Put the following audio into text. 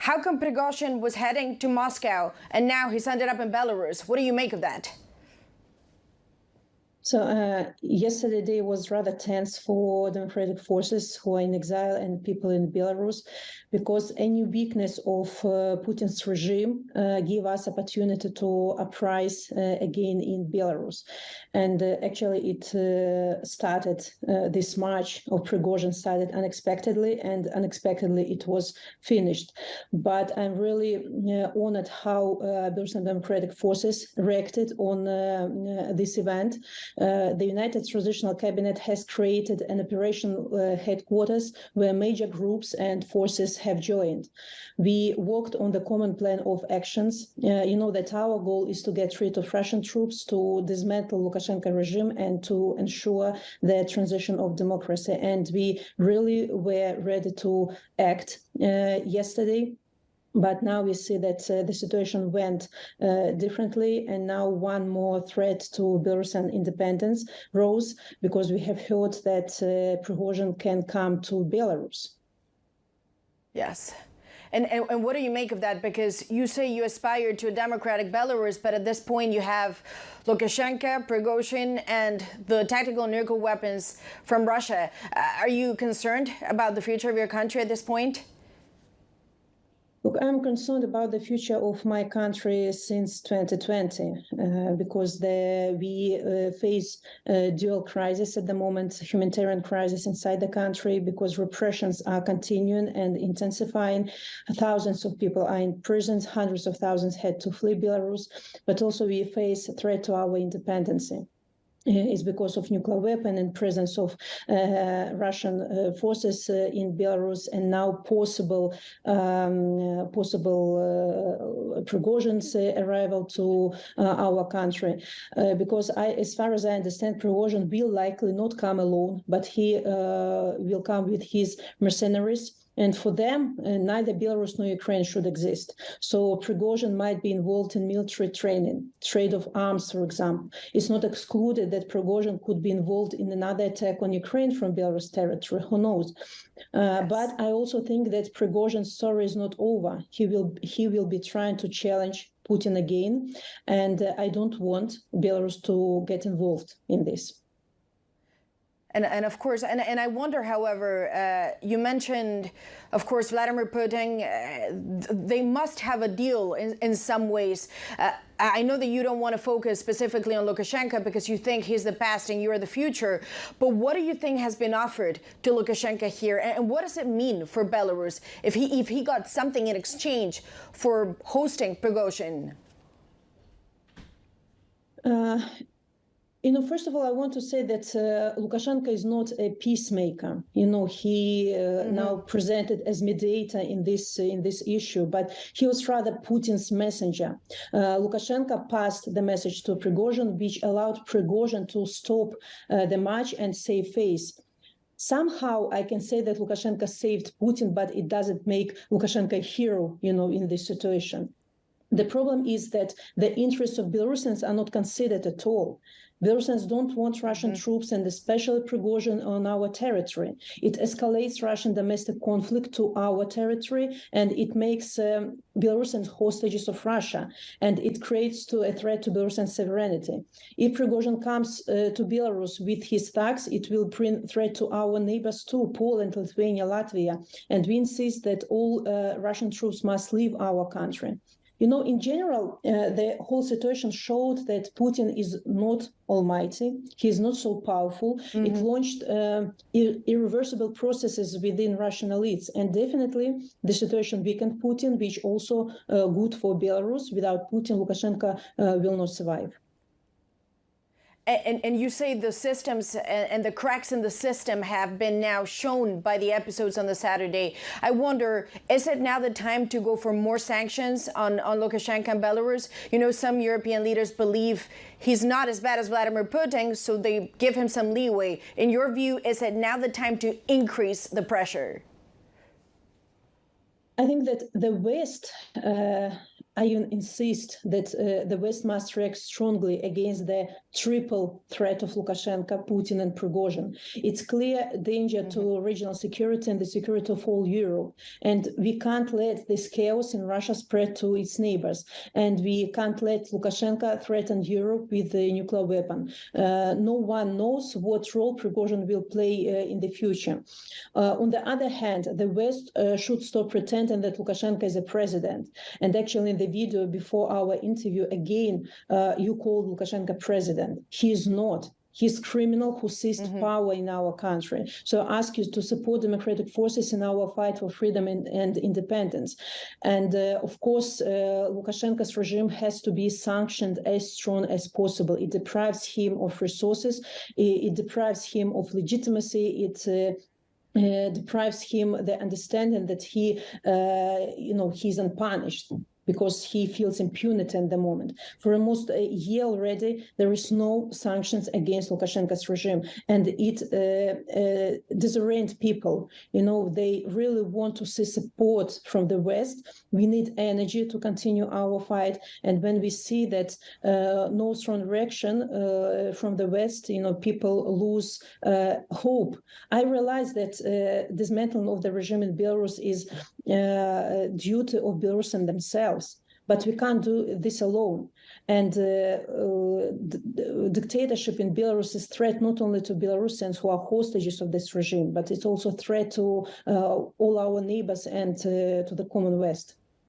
How come Prigozhin was heading to Moscow and now he's ended up in Belarus? What do you make of that? So yesterday day was rather tense for democratic forces who are in exile and people in Belarus, because any weakness of Putin's regime give us opportunity to uprise again in Belarus. And actually it started, this march of Prigozhin started unexpectedly, and unexpectedly it was finished. But I'm really honored how Belarusian democratic forces reacted on this event. The United Transitional Cabinet has created an operational headquarters where major groups and forces have joined. We worked on the common plan of actions. You know that our goal is to get rid of Russian troops, to dismantle Lukashenko regime, and to ensure the transition of democracy. And we really were ready to act yesterday. But now we see that the situation went differently, and now one more threat to Belarusian independence rose, because we have heard that Prigozhin can come to Belarus. Yes. And what do you make of that? Because you say you aspire to a democratic Belarus, but at this point you have Lukashenko, Prigozhin, and the tactical nuclear weapons from Russia. Are you concerned about the future of your country at this point? Look, I'm concerned about the future of my country since 2020, because we face a dual crisis at the moment, humanitarian crisis inside the country, because repressions are continuing and intensifying. Thousands of people are in prisons, hundreds of thousands had to flee Belarus, but also we face a threat to our independence. Is because of nuclear weapon and presence of Russian forces in Belarus, and now possible Prigozhin's arrival to our country. Because as far as I understand, Prigozhin will likely not come alone, but he will come with his mercenaries. And for them, neither Belarus nor Ukraine should exist. So Prigozhin might be involved in military training, trade of arms, for example. It's not excluded that Prigozhin could be involved in another attack on Ukraine from Belarus territory. Who knows? Yes. But I also think that Prigozhin's story is not over. He will be trying to challenge Putin again. And I don't want Belarus to get involved in this. And of course, and I wonder, however, you mentioned, of course, Vladimir Putin, they must have a deal in some ways. I know that you don't want to focus specifically on Lukashenko because you think he's the past and you're the future. But what do you think has been offered to Lukashenko here? And what does it mean for Belarus if he got something in exchange for hosting Prigozhin? First of all, I want to say that Lukashenko is not a peacemaker. He now presented as mediator in this issue, but he was rather Putin's messenger. Lukashenko passed the message to Prigozhin, which allowed Prigozhin to stop the march and save face. Somehow I can say that Lukashenko saved Putin, but it doesn't make Lukashenko a hero, in this situation. The problem is that the interests of Belarusians are not considered at all. Belarusians don't want Russian troops, and especially Prigozhin, on our territory. It escalates Russian domestic conflict to our territory, and it makes Belarusians hostages of Russia, and it creates a threat to Belarusian sovereignty. If Prigozhin comes to Belarus with his thugs, it will bring threat to our neighbors too, Poland, Lithuania, Latvia, and we insist that all Russian troops must leave our country. In general, the whole situation showed that Putin is not almighty. He is not so powerful. It launched irreversible processes within Russian elites. And definitely the situation weakened Putin, which also good for Belarus. Without Putin, Lukashenko will not survive. And you say the systems and the cracks in the system have been now shown by the episodes on the Saturday. I wonder, is it now the time to go for more sanctions on Lukashenko and Belarus? Some European leaders believe he's not as bad as Vladimir Putin, so they give him some leeway. In your view, is it now the time to increase the pressure? I think that the West I insist that the West must react strongly against the triple threat of Lukashenko, Putin, and Prigozhin. It's clear danger to regional security and the security of all Europe. And we can't let this chaos in Russia spread to its neighbors. And we can't let Lukashenko threaten Europe with the nuclear weapon. No one knows what role Prigozhin will play in the future. On the other hand, the West should stop pretending that Lukashenko is a president. And actually, in the video before our interview, again, you called Lukashenko president. He is not. He's criminal who seized power in our country. So I ask you to support democratic forces in our fight for freedom and independence. And of course, Lukashenko's regime has to be sanctioned as strong as possible. It deprives him of resources. It deprives him of legitimacy. It deprives him the understanding that he's unpunished, because he feels impunity at the moment. For almost a year already, there is no sanctions against Lukashenko's regime, and it disorients people. They really want to see support from the West. We need energy to continue our fight, and when we see that no strong reaction from the West, people lose hope. I realize that dismantling of the regime in Belarus is duty of Belarusians themselves. But we can't do this alone. And dictatorship in Belarus is a threat not only to Belarusians who are hostages of this regime, but it's also a threat to all our neighbors and to the common West.